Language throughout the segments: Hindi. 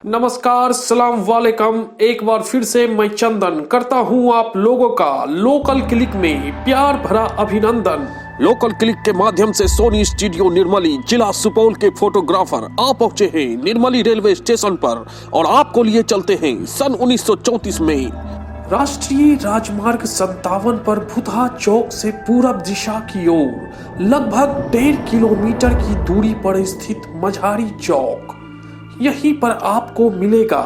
नमस्कार, सलाम वालेकुम। एक बार फिर से मैं चंदन करता हूं आप लोगों का लोकल क्लिक में प्यार भरा अभिनंदन। लोकल क्लिक के माध्यम से सोनी स्टूडियो निर्मली जिला सुपौल के फोटोग्राफर आ पहुंचे हैं निर्मली रेलवे स्टेशन पर और आपको लिए चलते हैं सन 1934 में। राष्ट्रीय राजमार्ग 57 पर भुतहा चौक से पूरब दिशा की ओर लगभग 1.5 किलोमीटर की दूरी पर स्थित मझारी चौक, यहीं पर आपको मिलेगा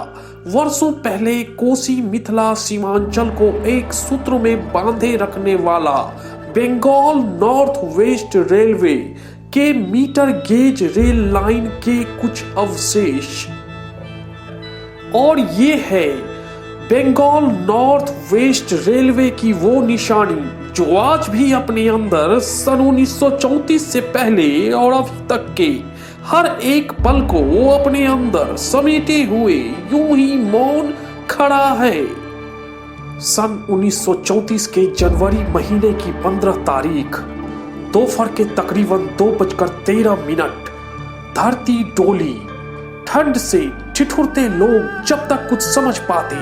वर्षों पहले कोसी मिथिला सीमांचल को एक सूत्र में बांधे रखने वाला बंगाल नॉर्थ वेस्ट रेलवे के मीटर गेज रेल लाइन के कुछ अवशेष। और ये है बंगाल नॉर्थ वेस्ट रेलवे की वो निशानी जो आज भी अपने अंदर सन 1934 से पहले और अभी तक के हर एक पल को अपने अंदर समेटे हुए यूं ही मौन खड़ा है। सन 1934 के जनवरी महीने की 15 तारीख दोपहर के तकरीबन 2:13 धरती डोली। ठंड से ठिठुरते लोग जब तक कुछ समझ पाते,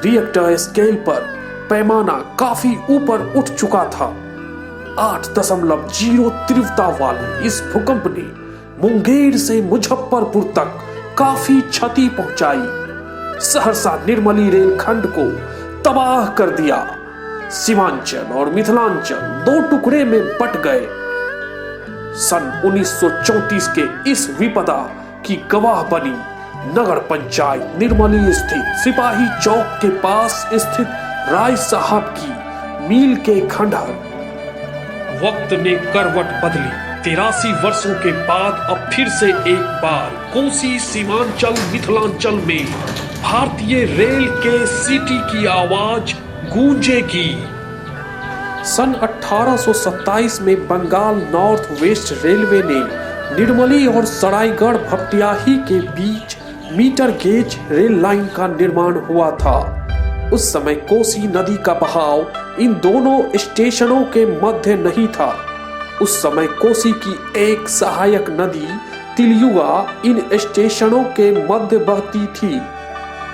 रिएक्टर स्केल पर पैमाना काफी ऊपर उठ चुका था। 8.0 तीव्रता वाले इस भूकंप ने मुंगेर से मुजफ्फरपुर तक काफी क्षति पहुंचाई। सहरसा निर्मली रेलखंड को तबाह कर दिया। सीमांचल और मिथिलांचल दो टुकड़े में बट गए। सन 1934 के इस विपदा की गवाह बनी नगर पंचायत निर्मली स्थित सिपाही चौक के पास स्थित राय साहब की मील के खंडहर। वक्त ने करवट बदली। 83 वर्षों के बाद अब फिर से एक बार कोसी सीमांचल मिथिलांचल में भारतीय रेल के सीटी की आवाज गूंजेगी। सन 1827 में बंगाल नॉर्थ वेस्ट रेलवे ने निर्मली और सरायगढ़ भपटियाही के बीच मीटर गेज रेल लाइन का निर्माण हुआ था। उस समय कोसी नदी का बहाव इन दोनों स्टेशनों के मध्य नहीं था। उस समय कोसी की एक सहायक नदी तिलयुगा इन स्टेशनों के मध्य बहती थी,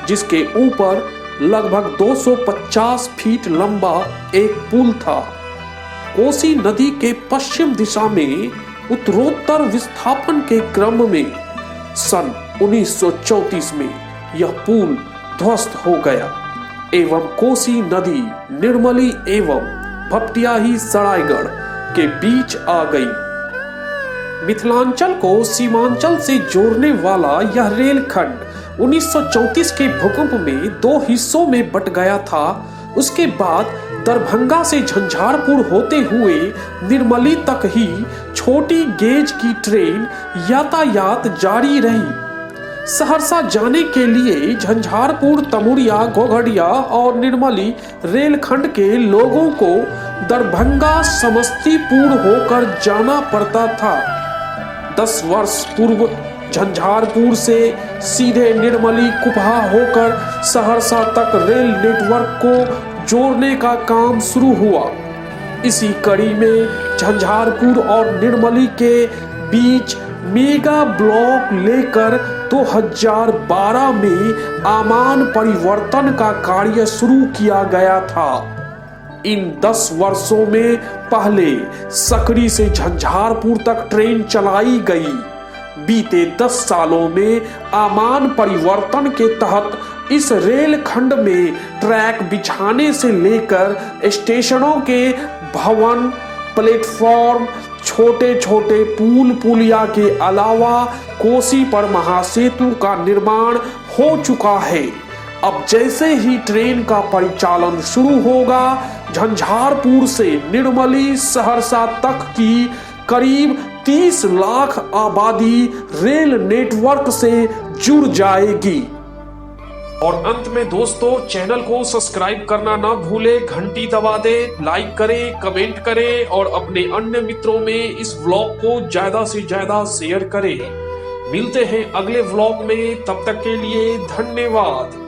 जिसके ऊपर लगभग 250 फीट लंबा एक पुल था। कोसी नदी के पश्चिम दिशा में उत्तरोत्तर विस्थापन के क्रम में सन 1934 में यह पुल ध्वस्त हो गया एवं कोसी नदी निर्मली एवं भपटियाही सरायगढ़ के बीच आ गई। मिथिलांचल को सीमांचल से जोड़ने वाला यह रेलखंड 1934 के भूकंप में 2 हिस्सों में बट गया था। उसके बाद दरभंगा से झंझारपुर होते हुए निर्मली तक ही छोटी गेज की ट्रेन यातायात जारी रही। सहरसा जाने के लिए झंझारपुर, तमुरिया, घोघड़िया और निर्मली रेलखंड के लोगों को दरभंगा समस्तीपुर होकर जाना पड़ता था। 10 वर्ष पूर्व झंझारपुर से सीधे निर्मली कुपहा होकर सहरसा तक रेल नेटवर्क को जोड़ने का काम शुरू हुआ। इसी कड़ी में झंझारपुर और निर्मली के बीच मेगा ब्लॉक लेकर 2012 में आमान परिवर्तन का कार्य शुरू किया गया था। इन 10 वर्षों में पहले सकरी से झंझारपुर तक ट्रेन चलाई गई। बीते 10 सालों में आमान परिवर्तन के तहत इस रेल खंड में ट्रैक बिछाने से लेकर स्टेशनों के भवन, प्लेटफॉर्म, छोटे छोटे पुल पुलिया के अलावा कोसी पर महासेतु का निर्माण हो चुका है। अब जैसे ही ट्रेन का परिचालन शुरू होगा, झंझारपुर से निर्मली सहरसा तक की करीब 30 लाख आबादी रेल नेटवर्क से जुड़ जाएगी। और अंत में दोस्तों, चैनल को सब्सक्राइब करना ना भूले, घंटी दबा दे, लाइक करें, कमेंट करें और अपने अन्य मित्रों में इस व्लॉग को ज्यादा से ज्यादा शेयर करें। मिलते हैं अगले व्लॉग में, तब तक के लिए धन्यवाद।